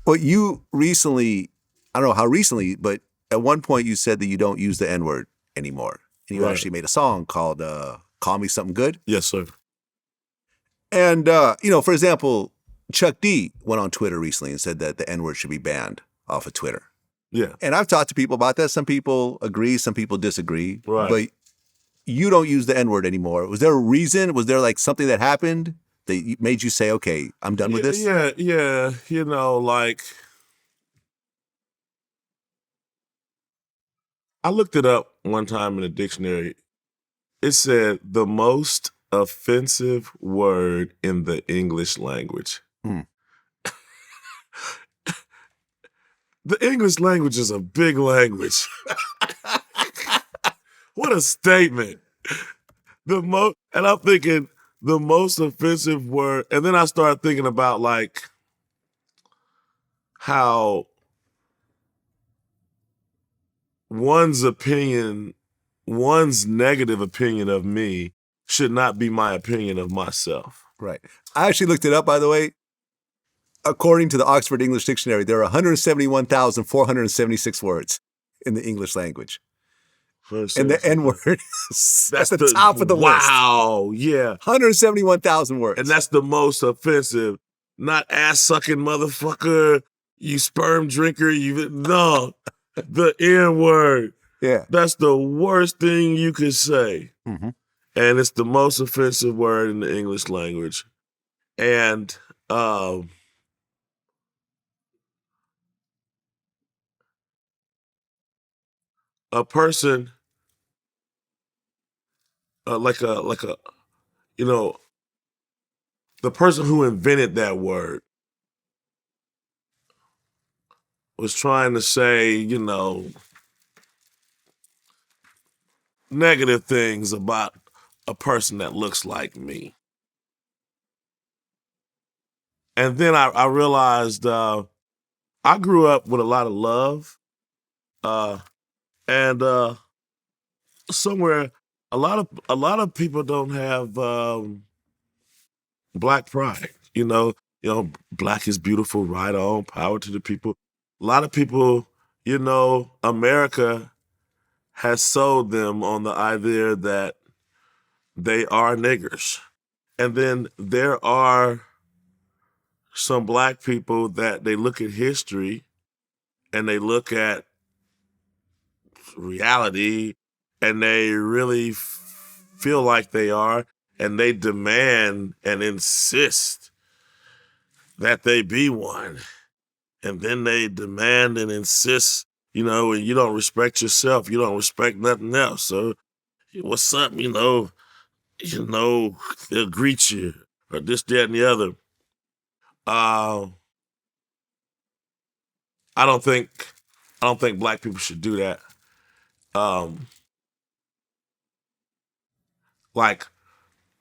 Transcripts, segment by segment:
Well, you recently, I don't know how recently, but at one point you said that you don't use the N-word anymore. And you actually made a song called Call Me Something Good. Yes, sir. And, for example, Chuck D went on Twitter recently and said that the N-word should be banned off of Twitter. Yeah. And I've talked to people about that. Some people agree, some people disagree. Right. But you don't use the N-word anymore. Was there a reason? Was there like something that happened that made you say, okay, I'm done with this? Yeah. Like, I looked it up one time in a dictionary. It said the most offensive word in the English language. The English language is a big language. What a statement. And I'm thinking the most offensive word, and then I started thinking about like how one's negative opinion of me should not be my opinion of myself. Right. I actually looked it up, by the way. According to the Oxford English Dictionary, there are 171,476 words in the English language. And the N-word is at the top of the list. Wow, yeah. 171,000 words. And that's the most offensive. Not ass-sucking motherfucker, you sperm drinker, no. The N-word. Yeah. That's the worst thing you could say. Mm-hmm. And it's the most offensive word in the English language. And a person the person who invented that word was trying to say, negative things about a person that looks like me. And then I realized I grew up with a lot of love. And somewhere a lot of people don't have Black pride. Black is beautiful, right on, power to the people. A lot of people, America has sold them on the idea that they are niggers. And then there are some Black people that they look at history and they look at reality and they really feel like they are, and they demand and insist that they be one. And then they demand and insist, when you don't respect yourself, you don't respect nothing else. So what's up, they'll greet you or this, that, and the other. I don't think Black people should do that. Like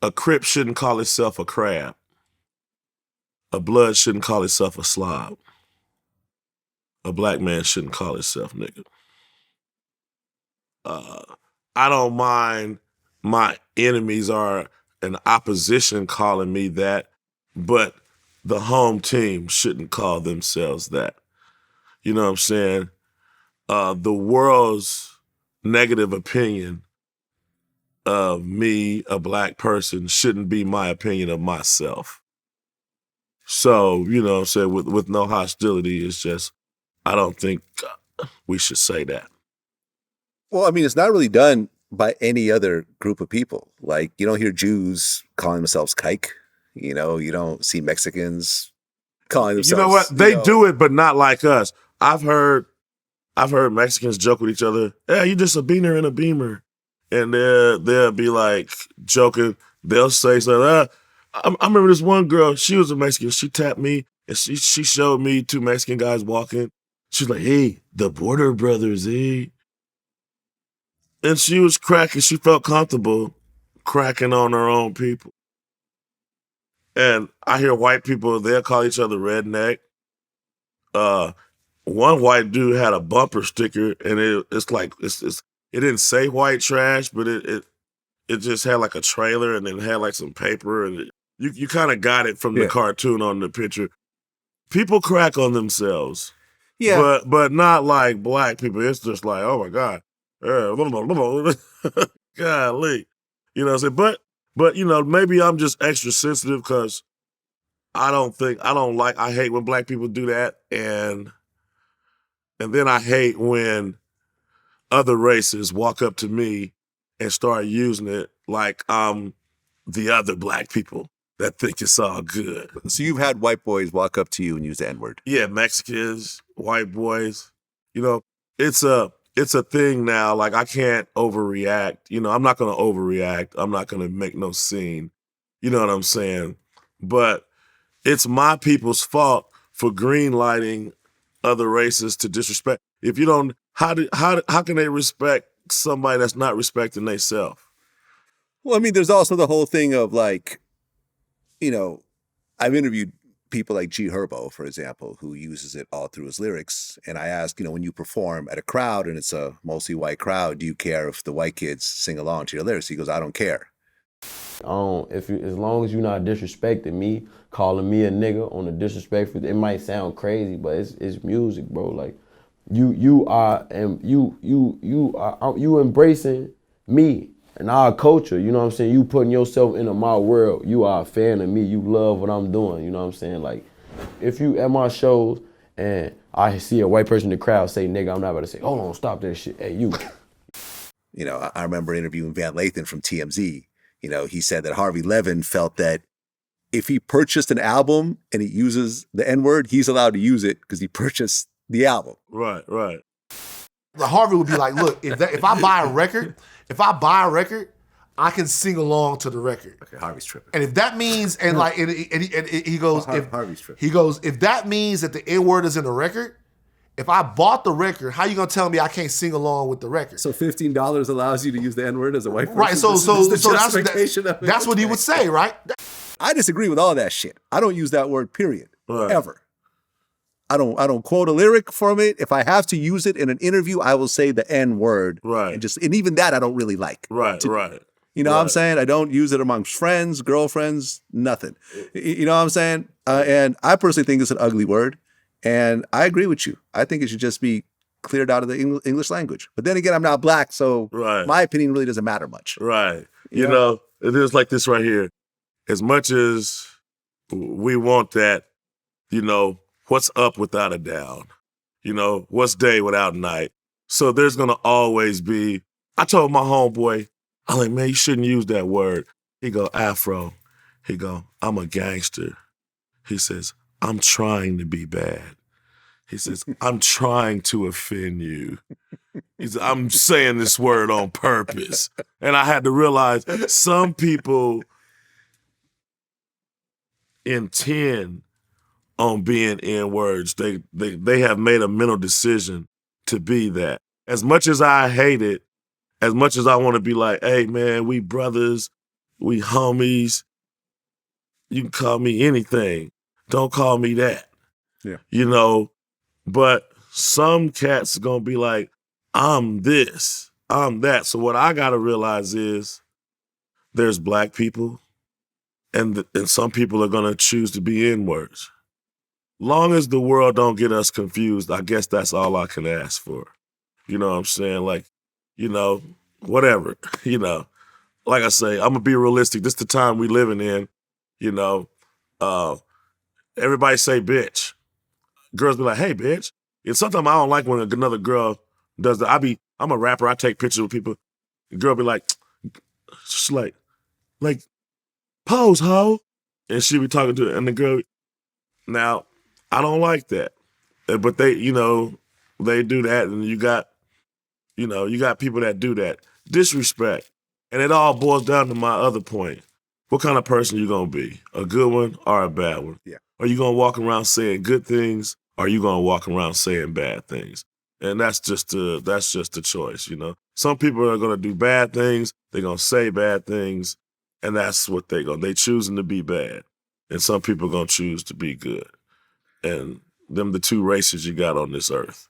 a Crip shouldn't call itself a crab. A Blood shouldn't call itself a slob. A Black man shouldn't call himself nigga. I don't mind my enemies or an opposition calling me that, but the home team shouldn't call themselves that. You know what I'm saying? The world's negative opinion of me, a Black person, shouldn't be my opinion of myself. So, you know what I'm saying, with no hostility, it's just, I don't think we should say that. Well, I mean, it's not really done by any other group of people. Like, you don't hear Jews calling themselves kike. You don't see Mexicans calling themselves. You know what? They do it, but not like us. I've heard Mexicans joke with each other. Yeah, you just a beaner and a beamer. And they'll be like joking. They'll say something. I remember this one girl, she was a Mexican. She tapped me and she showed me two Mexican guys walking. She's like, hey, the Border Brothers, eh? And she was cracking. She felt comfortable cracking on her own people. And I hear white people, they'll call each other redneck. One white dude had a bumper sticker, and it didn't say white trash, but it just had like a trailer, and it had like some paper, and you kind of got it from the cartoon on the picture. people crack on themselves. Yeah. But not like black people. It's just like, oh my God. Golly. You know what I'm saying? But you know, maybe I'm just extra sensitive because I hate when black people do that. And then I hate when other races walk up to me and start using it like I'm the other black people that think it's all good. So you've had white boys walk up to you and use the N-word. Yeah, Mexicans, white boys. You know, it's a thing now. Like I can't overreact. You know, I'm not gonna overreact. I'm not gonna make no scene. You know what I'm saying? But it's my people's fault for green lighting other races to disrespect. If you don't, how can they respect somebody that's not respecting themselves? Well, I mean, there's also the whole thing of like, you know, I've interviewed people like G-Herbo, for example, who uses it all through his lyrics. And I ask, you know, when you perform at a crowd and it's a mostly white crowd, do you care if the white kids sing along to your lyrics? He goes, I don't care. As long as you're not disrespecting me, calling me a nigga on a disrespectful, it might sound crazy, but it's music, bro. Like you embracing me and our culture, you know what I'm saying? You putting yourself into my world. You are a fan of me. You love what I'm doing, you know what I'm saying? Like if you at my shows and I see a white person in the crowd say nigga, I'm not about to say, hold on, stop that shit. Hey, you. You know, I remember interviewing Lathan from TMZ. You know, he said that Harvey Levin felt that if he purchased an album and he uses the N-word, he's allowed to use it because he purchased the album. Right. Harvey would be like, look, if I buy a record, I can sing along to the record. Okay, Harvey's tripping. And if that means, and he goes, Harvey's tripping. He goes, if that means that the N-word is in the record, if I bought the record, how you gonna tell me I can't sing along with the record? So $15 allows you to use the N-word as a white person? Right, so justification that's what he would say, right? I disagree with all that shit. I don't use that word, period. Right. Ever. I don't quote a lyric from it. If I have to use it in an interview, I will say the N-word. Right. And even that I don't really like. Right. You know what I'm saying? I don't use it amongst friends, girlfriends, nothing. You know what I'm saying? And I personally think it's an ugly word. And I agree with you. I think it should just be cleared out of the English language. But then again, I'm not black, so my opinion really doesn't matter much. Right. You know, it is like this right here. As much as we want that, you know, what's up without a down? You know, what's day without night? So there's going to always be, I told my homeboy, I'm like, man, you shouldn't use that word. He go, Afro. He go, I'm a gangster. He says, I'm trying to be bad. He says, I'm trying to offend you. He said, I'm saying this word on purpose. And I had to realize some people intend on being N-words. They have made a mental decision to be that. As much as I hate it, as much as I want to be like, hey, man, we brothers, we homies, you can call me anything. Don't call me that. Yeah. You know, but some cats are going to be like, I'm this, I'm that. So what I got to realize is there's black people and some people are going to choose to be N-words. Long as the world don't get us confused, I guess that's all I can ask for. You know what I'm saying? Like, you know, whatever, you know. Like I say, I'm going to be realistic. This is the time we living in, you know. Everybody say bitch. Girls be like, hey, bitch. And sometimes I don't like when another girl does that. I'm a rapper. I take pictures with people. The girl be like, she's like, pose, ho. And she be talking to her. And the girl, now, I don't like that. But they, you know, they do that. And you got people that do that. Disrespect. And it all boils down to my other point. What kind of person you going to be? A good one or a bad one? Yeah. Are you going to walk around saying good things or are you going to walk around saying bad things? And that's just the choice, you know. Some people are going to do bad things. They're going to say bad things. And that's what they choosing to be bad. And some people are going to choose to be good. And them the two races you got on this earth.